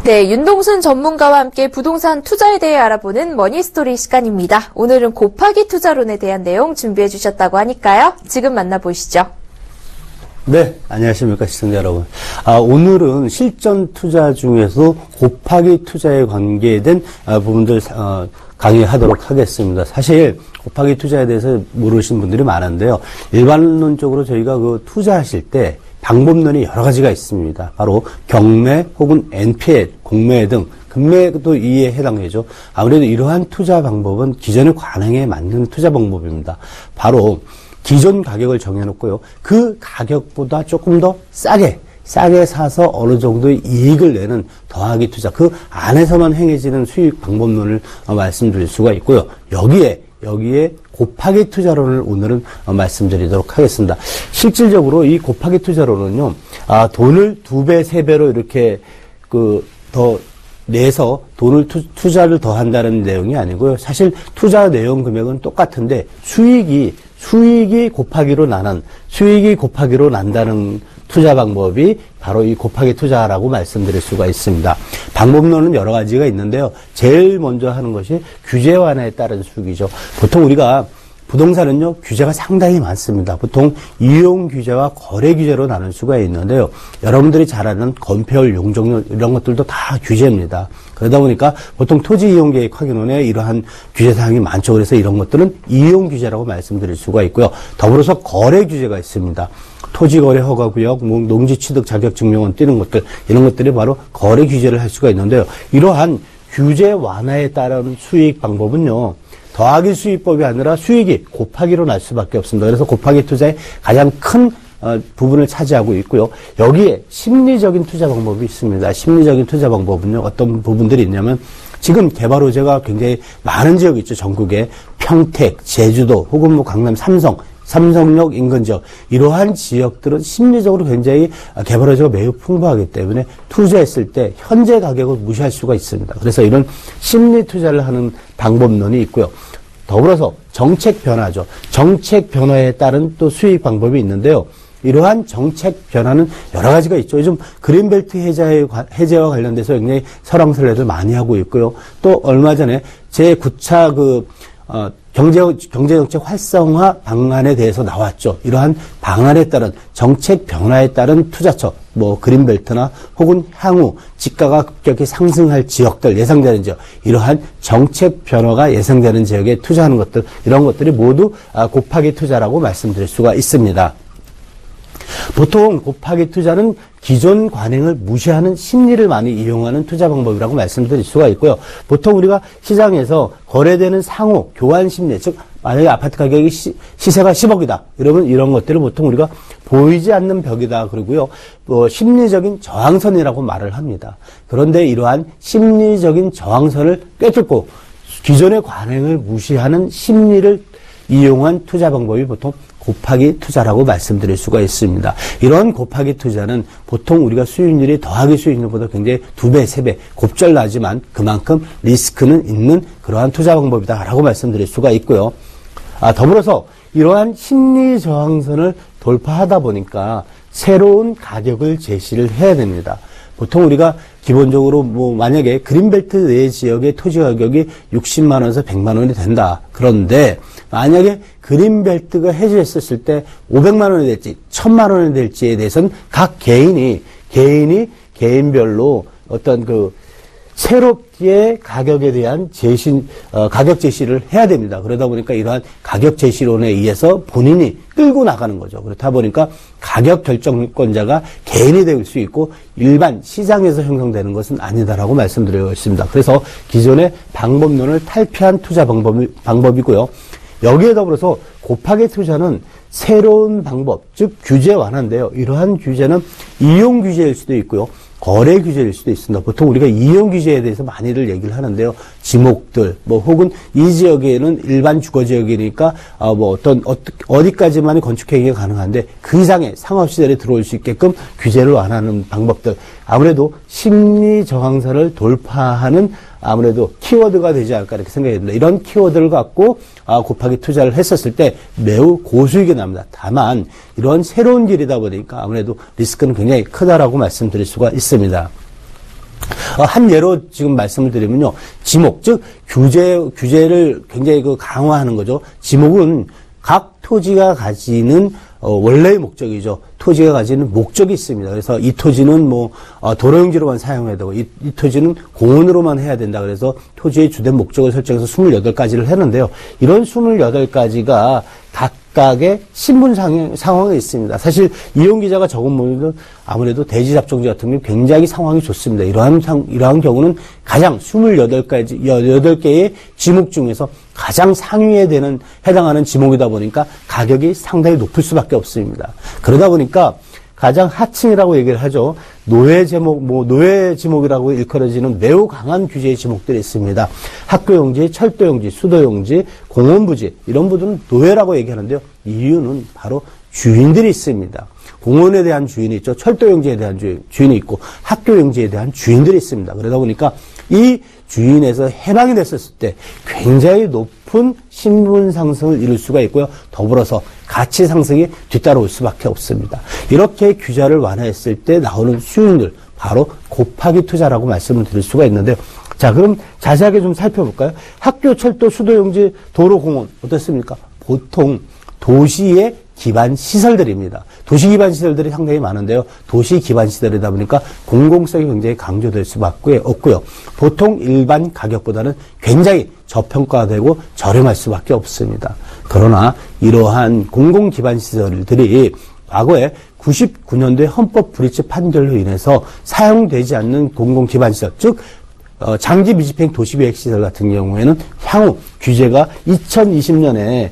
네, 윤동순 전문가와 함께 부동산 투자에 대해 알아보는 머니스토리 시간입니다. 오늘은 곱하기 투자론에 대한 내용 준비해 주셨다고 하니까요. 지금 만나보시죠. 네, 안녕하십니까 시청자 여러분. 오늘은 실전 투자 중에서 곱하기 투자에 관계된 부분들 강의하도록 하겠습니다. 사실 곱하기 투자에 대해서 모르시는 분들이 많은데요. 일반론적으로 저희가 투자하실 때 방법론이 여러 가지가 있습니다. 바로 경매 혹은 NPL, 공매 등 금매도 이에 해당되죠. 아무래도 이러한 투자 방법은 기존의 관행에 맞는 투자 방법입니다. 바로 기존 가격을 정해놓고요. 그 가격보다 조금 더 싸게 사서 어느 정도의 이익을 내는 더하기 투자, 그 안에서만 행해지는 수익 방법론을 말씀드릴 수가 있고요. 여기에 곱하기 투자론을 오늘은 말씀드리도록 하겠습니다. 실질적으로 이 곱하기 투자론은요, 돈을 2배, 3배로 이렇게 더 내서 돈을 투자를 더 한다는 내용이 아니고요. 사실 투자 내용 금액은 똑같은데 수익이 곱하기로 난다는 투자 방법이 바로 이 곱하기 투자라고 말씀드릴 수가 있습니다. 방법론은 여러 가지가 있는데요. 제일 먼저 하는 것이 규제 완화에 따른 수익이죠. 보통 우리가 부동산은요, 규제가 상당히 많습니다. 보통 이용 규제와 거래 규제로 나눌 수가 있는데요. 여러분들이 잘 아는 건폐율, 용적률 이런 것들도 다 규제입니다. 그러다 보니까 보통 토지 이용 계획 확인원에 이러한 규제 사항이 많죠. 그래서 이런 것들은 이용 규제라고 말씀드릴 수가 있고요. 더불어서 거래 규제가 있습니다. 토지거래 허가구역, 농지 취득 자격 증명원 띄는 것들, 이런 것들이 바로 거래 규제를 할 수가 있는데요. 이러한 규제 완화에 따른 수익 방법은요, 더하기 수익법이 아니라 수익이 곱하기로 날 수밖에 없습니다. 그래서 곱하기 투자의 가장 큰 부분을 차지하고 있고요. 여기에 심리적인 투자 방법이 있습니다. 심리적인 투자 방법은요, 어떤 부분들이 있냐면, 지금 개발 호재가 굉장히 많은 지역이 있죠. 전국에 평택, 제주도, 혹은 강남 삼성역 인근 지역, 이러한 지역들은 심리적으로 굉장히 개발 호재가 매우 풍부하기 때문에 투자했을 때 현재 가격을 무시할 수가 있습니다. 그래서 이런 심리 투자를 하는 방법론이 있고요. 더불어서 정책 변화죠. 정책 변화에 따른 또 수익 방법이 있는데요. 이러한 정책 변화는 여러 가지가 있죠. 요즘 그린벨트 해제와 관련돼서 굉장히 설왕설래를 많이 하고 있고요. 또 얼마 전에 제9차 경제정책 활성화 방안에 대해서 나왔죠. 이러한 방안에 따른 정책 변화에 따른 투자처, 그린벨트나 혹은 향후 집가가 급격히 상승할 지역들, 예상되는 지역, 이러한 정책 변화가 예상되는 지역에 투자하는 것들, 이런 것들이 모두 곱하기 투자라고 말씀드릴 수가 있습니다. 보통 곱하기 투자는 기존 관행을 무시하는 심리를 많이 이용하는 투자 방법이라고 말씀드릴 수가 있고요. 보통 우리가 시장에서 거래되는 상호, 교환 심리, 즉 만약에 아파트 가격이 시세가 10억이다. 이러면 이런 것들을 보통 우리가 보이지 않는 벽이다. 그러고요. 심리적인 저항선이라고 말을 합니다. 그런데 이러한 심리적인 저항선을 꿰뚫고 기존의 관행을 무시하는 심리를 이용한 투자 방법이 보통 곱하기 투자라고 말씀드릴 수가 있습니다. 이런 곱하기 투자는 보통 우리가 수익률이 더하기 수익률보다 굉장히 2배, 3배 곱절나지만 그만큼 리스크는 있는 그러한 투자 방법이다라고 말씀드릴 수가 있고요. 더불어서 이러한 심리 저항선을 돌파하다 보니까 새로운 가격을 제시를 해야 됩니다. 보통 우리가 기본적으로 만약에 그린벨트 내 지역의 토지 가격이 60만 원에서 100만 원이 된다. 그런데 만약에 그린벨트가 해제했었을 때 500만 원이 될지 1000만 원이 될지에 대해서는 각 개인별로 어떤 새롭게 가격에 대한 가격 제시를 해야 됩니다. 그러다 보니까 이러한 가격 제시론에 의해서 본인이 끌고 나가는 거죠. 그렇다 보니까 가격 결정권자가 개인이 될 수 있고 일반 시장에서 형성되는 것은 아니다라고 말씀드리고 있습니다. 그래서 기존의 방법론을 탈피한 투자 방법이고요. 여기에 더불어서 곱하기 투자는 새로운 방법, 즉 규제 완화인데요. 이러한 규제는 이용 규제일 수도 있고요. 거래 규제일 수도 있습니다. 보통 우리가 이용 규제에 대해서 많이들 얘기를 하는데요. 지목들, 혹은 이 지역에는 일반 주거 지역이니까, 어디까지만이 건축행위가 가능한데, 그 이상의 상업시설에 들어올 수 있게끔 규제를 완화하는 방법들. 아무래도 심리 저항선을 돌파하는 아무래도 키워드가 되지 않을까 이렇게 생각이 듭니다. 이런 키워드를 갖고 곱하기 투자를 했었을 때 매우 고수익이 납니다. 다만 이런 새로운 길이다 보니까 아무래도 리스크는 굉장히 크다라고 말씀드릴 수가 있습니다. 한 예로 지금 말씀을 드리면요. 지목, 즉 규제를 굉장히 강화하는 거죠. 지목은 각 토지가 가지는 원래의 목적이죠. 토지가 가지는 목적이 있습니다. 그래서 이 토지는 도로용지로만 사용해야 되고, 이 토지는 공원으로만 해야 된다. 그래서 토지의 주된 목적을 설정해서 28가지를 했는데요. 이런 28가지가 각각의 신분 상황이 있습니다. 사실 이용 기자가 적은 부분은 아무래도 대지잡종지 같은 경우 굉장히 상황이 좋습니다. 이러한 경우는 가장 28개의 지목 중에서 가장 상위에 해당하는 지목이다 보니까 가격이 상당히 높을 수밖에 없습니다. 그러다 보니까 가장 하층이라고 얘기를 하죠. 노예 지목이라고 일컬어지는 매우 강한 규제의 지목들이 있습니다. 학교용지, 철도용지, 수도용지, 공원부지 이런 부분은 노예라고 얘기하는데요. 이유는 바로 주인들이 있습니다. 공원에 대한 주인이 있죠. 철도용지에 대한 주인이 있고 학교용지에 대한 주인들이 있습니다. 그러다 보니까 이 주인에서 해방이 됐었을 때 굉장히 높은 신분 상승을 이룰 수가 있고요. 더불어서 가치 상승이 뒤따라올 수밖에 없습니다. 이렇게 규제를 완화했을 때 나오는 수익률, 바로 곱하기 투자라고 말씀을 드릴 수가 있는데요. 자, 그럼 자세하게 좀 살펴볼까요? 학교, 철도, 수도용지, 도로, 공원 어떻습니까? 보통 도시의 기반 시설들입니다. 도시 기반 시설들이 상당히 많은데요. 도시 기반 시설이다 보니까 공공성이 굉장히 강조될 수밖에 없고요. 보통 일반 가격보다는 굉장히 저평가되고 저렴할 수밖에 없습니다. 그러나 이러한 공공 기반 시설들이 과거에 99년도에 헌법 불이치 판결로 인해서 사용되지 않는 공공 기반 시설, 즉 장기 미집행 도시계획시설 같은 경우에는 향후 규제가 2020년에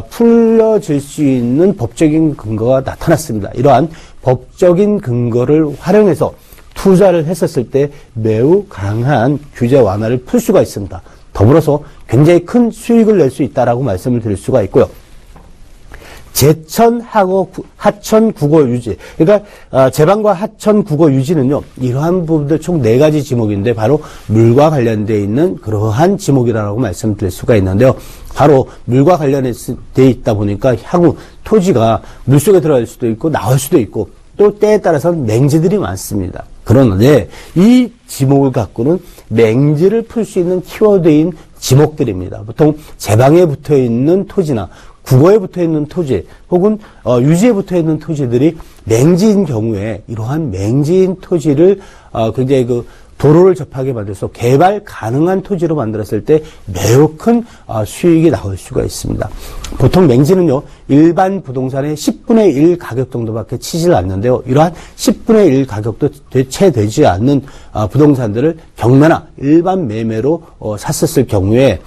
풀려질 수 있는 법적인 근거가 나타났습니다. 이러한 법적인 근거를 활용해서 투자를 했었을 때 매우 강한 규제 완화를 풀 수가 있습니다. 더불어서 굉장히 큰 수익을 낼 수 있다라고 말씀을 드릴 수가 있고요. 제천, 하천, 국어, 유지. 그러니까 제방과 하천, 국어, 유지는요. 이러한 부분들 총 4가지 지목인데 바로 물과 관련되어 있는 그러한 지목이라고 말씀드릴 수가 있는데요. 바로 물과 관련되어 있다 보니까 향후 토지가 물속에 들어갈 수도 있고 나올 수도 있고 또 때에 따라서는 맹지들이 많습니다. 그런데 이 지목을 갖고는 맹지를 풀 수 있는 키워드인 지목들입니다. 보통 제방에 붙어있는 토지나 국어에 붙어있는 토지 혹은 유지에 붙어있는 토지들이 맹지인 경우에 이러한 맹지인 토지를 굉장히 도로를 접하게 만들어서 개발 가능한 토지로 만들었을 때 매우 큰 수익이 나올 수가 있습니다. 보통 맹지는요, 일반 부동산의 10분의 1 가격 정도밖에 치질 않는데요. 이러한 10분의 1 가격도 채 되지 않는 부동산들을 경매나 일반 매매로 샀었을 경우에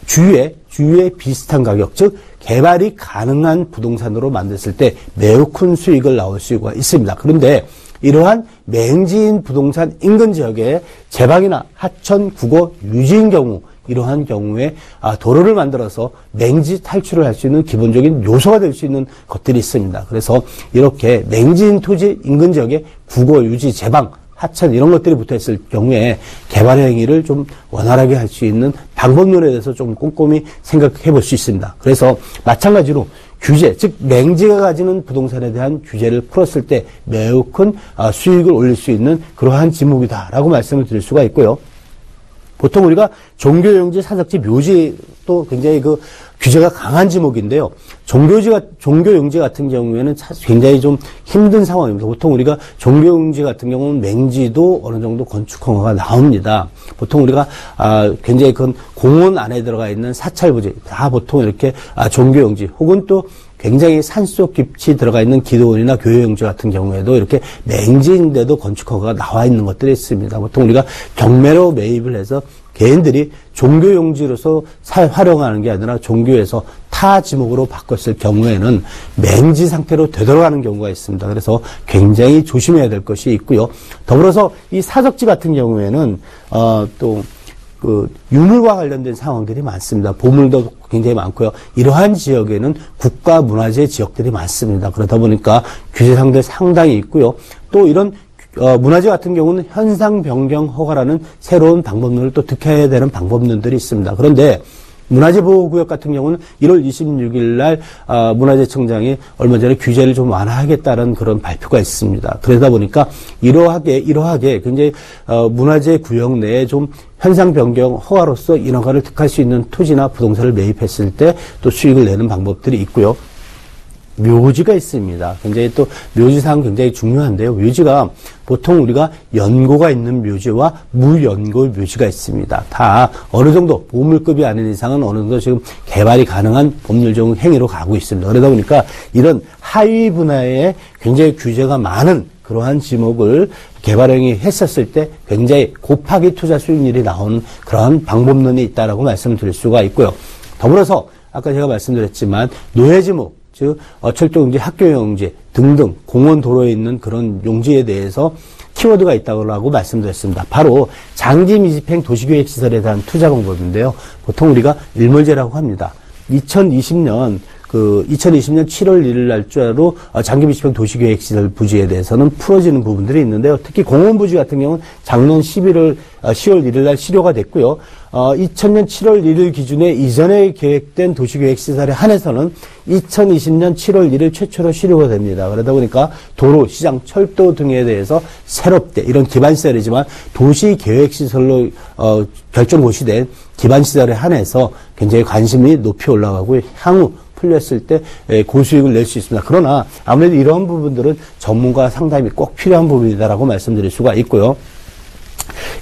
주위에 비슷한 가격, 즉 개발이 가능한 부동산으로 만들었을 때 매우 큰 수익을 나올 수가 있습니다. 그런데 이러한 맹지인 부동산 인근 지역에 제방이나 하천, 국어, 유지인 경우 이러한 경우에 도로를 만들어서 맹지 탈출을 할 수 있는 기본적인 요소가 될 수 있는 것들이 있습니다. 그래서 이렇게 맹지인 토지 인근 지역에 국어, 유지, 제방, 하천 이런 것들이 붙어있을 경우에 개발 행위를 좀 원활하게 할 수 있는 방법론에 대해서 좀 꼼꼼히 생각해 볼 수 있습니다. 그래서 마찬가지로 규제, 즉 맹지가 가지는 부동산에 대한 규제를 풀었을 때 매우 큰 수익을 올릴 수 있는 그러한 지목이다라고 말씀을 드릴 수가 있고요. 보통 우리가 종교용지, 사적지, 묘지도 굉장히 규제가 강한 지목인데요. 종교용지 같은 경우에는 굉장히 좀 힘든 상황입니다. 보통 우리가 종교용지 같은 경우는 맹지도 어느 정도 건축 허가가 나옵니다. 보통 우리가 굉장히 큰 공원 안에 들어가 있는 사찰부지 다 보통 이렇게 종교용지 혹은 또 굉장히 산속 깊이 들어가 있는 기도원이나 교회용지 같은 경우에도 이렇게 맹지인데도 건축 허가가 나와 있는 것들이 있습니다. 보통 우리가 경매로 매입을 해서 개인들이 종교용지로서 활용하는 게 아니라 종교에서 타 지목으로 바꿨을 경우에는 맹지 상태로 되돌아가는 경우가 있습니다. 그래서 굉장히 조심해야 될 것이 있고요. 더불어서 이 사적지 같은 경우에는 또 유물과 관련된 상황들이 많습니다. 보물도 굉장히 많고요. 이러한 지역에는 국가문화재 지역들이 많습니다. 그러다 보니까 규제사항들 상당히 있고요. 또 이런 문화재 같은 경우는 현상 변경 허가라는 새로운 방법론을 또 득해야 되는 방법론들이 있습니다. 그런데 문화재보호구역 같은 경우는 1월 26일 날 문화재청장이 얼마 전에 규제를 좀 완화하겠다는 그런 발표가 있습니다. 그러다 보니까 이러하게 굉장히 문화재 구역 내에 좀 현상 변경 허가로서 인허가를 득할 수 있는 토지나 부동산을 매입했을 때 또 수익을 내는 방법들이 있고요. 묘지가 있습니다. 굉장히 또 묘지상 굉장히 중요한데요. 묘지가 보통 우리가 연고가 있는 묘지와 무연고 묘지가 있습니다. 다 어느 정도 보물급이 아닌 이상은 어느 정도 지금 개발이 가능한 법률적 행위로 가고 있습니다. 그러다 보니까 이런 하위 분야에 굉장히 규제가 많은 그러한 지목을 개발행위 했었을 때 굉장히 곱하기 투자 수익률이 나오는 그러한 방법론이 있다라고 말씀드릴 수가 있고요. 더불어서 아까 제가 말씀드렸지만 노예지목, 즉 철도용지, 학교용지 등등 공원 도로에 있는 그런 용지에 대해서 키워드가 있다고 말씀드렸습니다. 바로 장기 미집행 도시계획시설에 대한 투자 방법인데요. 보통 우리가 일몰제라고 합니다. 2020년 7월 1일 날짜로 장기 미집행 도시계획시설 부지에 대해서는 풀어지는 부분들이 있는데요. 특히 공원 부지 같은 경우는 작년 10월 1일 날 실효가 됐고요. 2000년 7월 1일 기준에 이전에 계획된 도시계획시설에 한해서는 2020년 7월 1일 최초로 실효가 됩니다. 그러다 보니까 도로, 시장, 철도 등에 대해서 새롭게 이런 기반시설이지만 도시계획시설로 결정 고시된 기반시설에 한해서 굉장히 관심이 높이 올라가고 향후 풀렸을 때 고수익을 낼 수 있습니다. 그러나 아무래도 이런 부분들은 전문가 상담이 꼭 필요한 부분이다라고 말씀드릴 수가 있고요.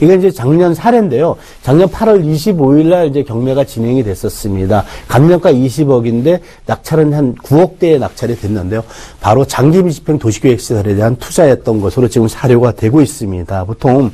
이게 이제 작년 사례인데요. 작년 8월 25일 날 이제 경매가 진행이 됐었습니다. 감정가 20억인데 낙찰은 한 9억대에 낙찰이 됐는데요. 바로 장기 미집행 도시계획시설에 대한 투자였던 것으로 지금 사료가 되고 있습니다. 보통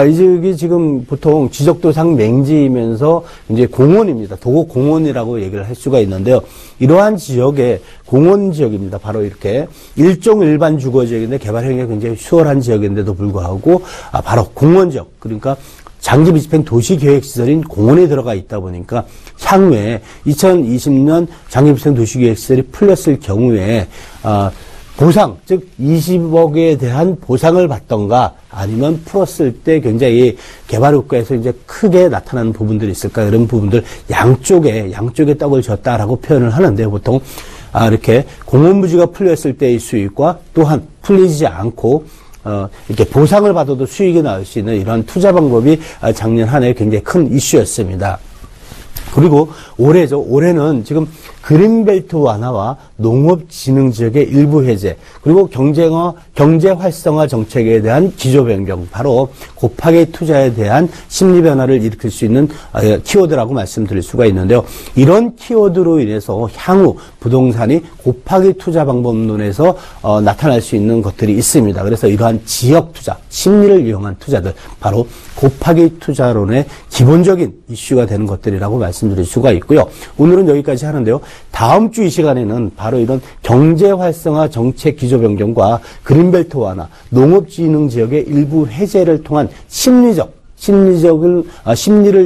이게 지금 보통 지적도상 맹지이면서 이제 공원입니다. 도곡 공원이라고 얘기를 할 수가 있는데요. 이러한 지역의 공원 지역입니다. 바로 이렇게 일종 일반 주거 지역인데 개발 행위가 굉장히 수월한 지역인데도 불구하고 바로 공원 지역, 그러니까 장기 미집행 도시계획시설인 공원에 들어가 있다 보니까 향후에 2020년 장기 미집행 도시계획시설이 풀렸을 경우에 보상, 즉 20억에 대한 보상을 받던가 아니면 풀었을 때 굉장히 개발 효과에서 이제 크게 나타나는 부분들이 있을까, 이런 부분들 양쪽에 떡을 졌다라고 표현을 하는데요. 보통 이렇게 공원부지가 풀렸을 때의 수익과 또한 풀리지 않고 이렇게 보상을 받아도 수익이 나올 수 있는 이런 투자 방법이 작년 한 해 굉장히 큰 이슈였습니다. 그리고 올해는 지금 그린벨트 완화와 농업진흥지역의 일부 해제, 그리고 경제 활성화 정책에 대한 기조 변경, 바로 곱하기 투자에 대한 심리 변화를 일으킬 수 있는 키워드라고 말씀드릴 수가 있는데요. 이런 키워드로 인해서 향후 부동산이 곱하기 투자 방법론에서 나타날 수 있는 것들이 있습니다. 그래서 이러한 지역 투자, 심리를 이용한 투자들, 바로 곱하기 투자론의 기본적인 이슈가 되는 것들이라고 말씀드릴 수가 있고요. 오늘은 여기까지 하는데요. 다음 주 이 시간에는 바로 이런 경제 활성화 정책 기조 변경과 그린벨트 완화, 농업진흥 지역의 일부 해제를 통한 심리를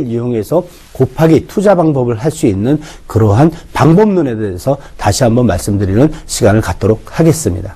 이용해서 곱하기 투자 방법을 할 수 있는 그러한 방법론에 대해서 다시 한번 말씀드리는 시간을 갖도록 하겠습니다.